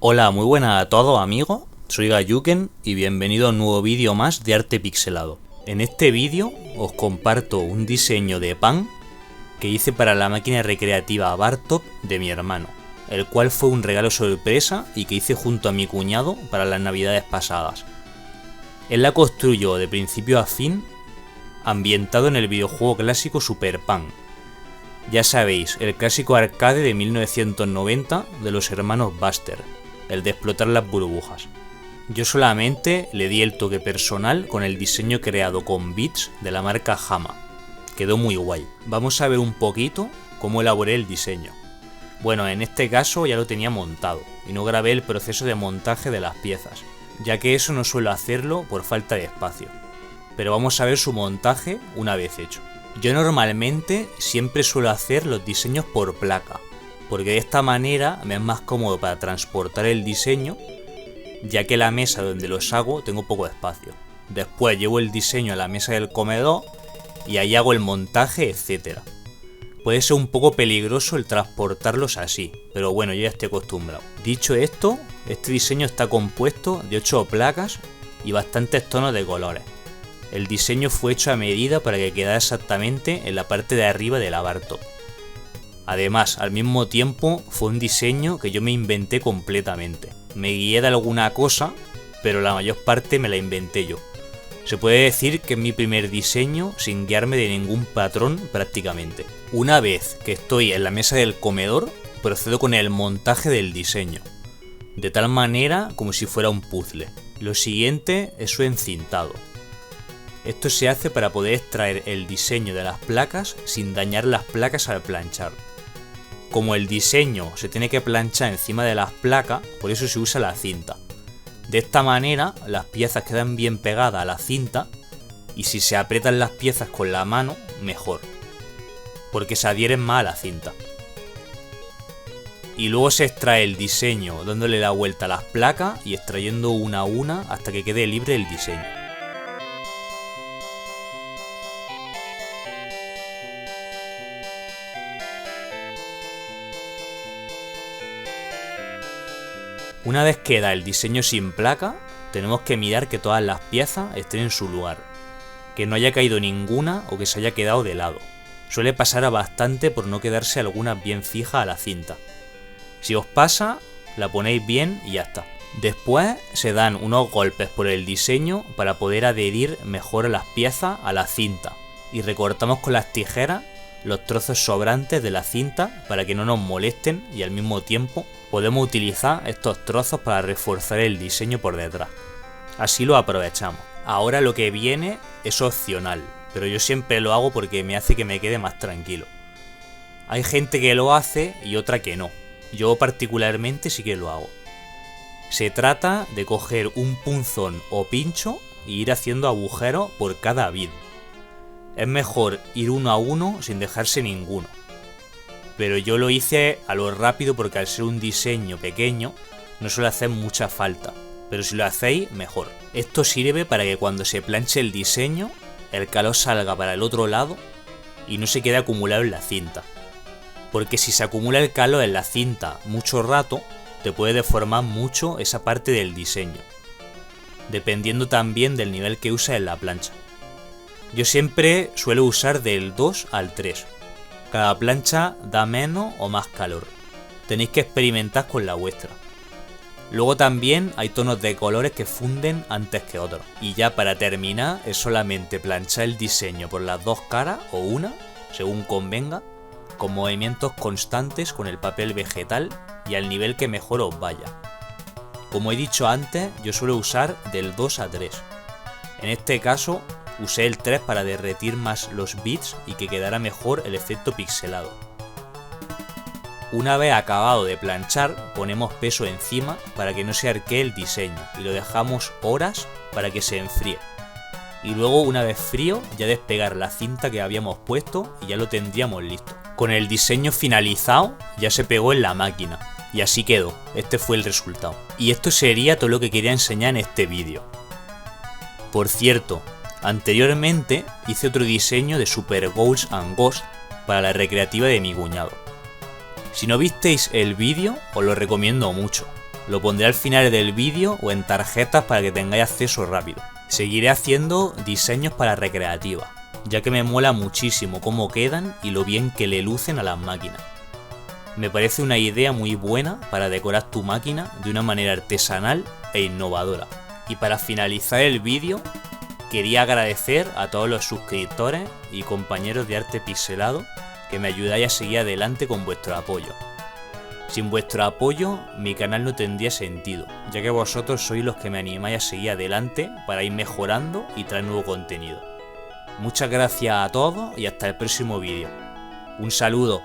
Hola, muy buenas a todos amigos, soy Gayuken y bienvenido a un nuevo vídeo más de arte pixelado. En este vídeo os comparto un diseño de pan que hice para la máquina recreativa Bartop de mi hermano, el cual fue un regalo sorpresa y que hice junto a mi cuñado para las navidades pasadas. Él la construyó de principio a fin, ambientado en el videojuego clásico Super Pan. Ya sabéis, el clásico arcade de 1990 de los hermanos Buster, el de explotar las burbujas. Yo solamente le di el toque personal con el diseño creado con bits de la marca Hama. Quedó muy guay. Vamos a ver un poquito cómo elaboré el diseño. Bueno, en este caso ya lo tenía montado y no grabé el proceso de montaje de las piezas, ya que eso no suelo hacerlo por falta de espacio. Pero vamos a ver su montaje una vez hecho. Yo normalmente siempre suelo hacer los diseños por placa, porque de esta manera me es más cómodo para transportar el diseño, ya que la mesa donde los hago tengo poco espacio. Después llevo el diseño a la mesa del comedor y ahí hago el montaje, etc. Puede ser un poco peligroso el transportarlos así, pero bueno, yo ya estoy acostumbrado. Dicho esto, este diseño está compuesto de 8 placas y bastantes tonos de colores. El diseño fue hecho a medida para que quedara exactamente en la parte de arriba de la Bartop. Además, al mismo tiempo, fue un diseño que yo me inventé completamente. Me guié de alguna cosa, pero la mayor parte me la inventé yo. Se puede decir que es mi primer diseño sin guiarme de ningún patrón prácticamente. Una vez que estoy en la mesa del comedor, procedo con el montaje del diseño, de tal manera como si fuera un puzzle. Lo siguiente es su encintado. Esto se hace para poder extraer el diseño de las placas sin dañar las placas al planchar. Como el diseño se tiene que planchar encima de las placas, por eso se usa la cinta. De esta manera las piezas quedan bien pegadas a la cinta y si se aprietan las piezas con la mano, mejor, porque se adhieren más a la cinta. Y luego se extrae el diseño dándole la vuelta a las placas y extrayendo una a una hasta que quede libre el diseño. Una vez queda el diseño sin placa, tenemos que mirar que todas las piezas estén en su lugar, que no haya caído ninguna o que se haya quedado de lado. Suele pasar a bastante por no quedarse alguna bien fija a la cinta. Si os pasa, la ponéis bien y ya está. Después se dan unos golpes por el diseño para poder adherir mejor las piezas a la cinta y recortamos con las tijeras los trozos sobrantes de la cinta para que no nos molesten y al mismo tiempo podemos utilizar estos trozos para reforzar el diseño por detrás. Así lo aprovechamos. Ahora lo que viene es opcional, pero yo siempre lo hago porque me hace que me quede más tranquilo. Hay gente que lo hace y otra que no. Yo particularmente sí que lo hago. Se trata de coger un punzón o pincho e ir haciendo agujeros por cada vid. Es mejor ir uno a uno sin dejarse ninguno. Pero yo lo hice a lo rápido porque al ser un diseño pequeño no suele hacer mucha falta. Pero si lo hacéis, mejor. Esto sirve para que cuando se planche el diseño, el calor salga para el otro lado y no se quede acumulado en la cinta. Porque si se acumula el calor en la cinta mucho rato, te puede deformar mucho esa parte del diseño. Dependiendo también del nivel que uses en la plancha. Yo siempre suelo usar del 2 al 3. Cada plancha da menos o más calor. Tenéis que experimentar con la vuestra. Luego también hay tonos de colores que funden antes que otros. Y ya para terminar es solamente planchar el diseño por las dos caras o una, según convenga, con movimientos constantes con el papel vegetal y al nivel que mejor os vaya. Como he dicho antes, yo suelo usar del 2 a 3. En este caso usé el 3 para derretir más los bits y que quedara mejor el efecto pixelado. Una vez acabado de planchar, ponemos peso encima para que no se arquee el diseño y lo dejamos horas para que se enfríe. Y luego, una vez frío, ya despegar la cinta que habíamos puesto y ya lo tendríamos listo. Con el diseño finalizado, ya se pegó en la máquina y así quedó. Este fue el resultado. Y esto sería todo lo que quería enseñar en este vídeo. Por cierto, anteriormente hice otro diseño de Super Ghouls and Ghosts para la recreativa de mi cuñado. Si no visteis el vídeo, os lo recomiendo mucho. Lo pondré al final del vídeo o en tarjetas para que tengáis acceso rápido. Seguiré haciendo diseños para recreativas, ya que me mola muchísimo cómo quedan y lo bien que le lucen a las máquinas. Me parece una idea muy buena para decorar tu máquina de una manera artesanal e innovadora. Y para finalizar el vídeo, quería agradecer a todos los suscriptores y compañeros de Arte Pixelado que me ayudáis a seguir adelante con vuestro apoyo. Sin vuestro apoyo, mi canal no tendría sentido, ya que vosotros sois los que me animáis a seguir adelante para ir mejorando y traer nuevo contenido. Muchas gracias a todos y hasta el próximo vídeo. Un saludo.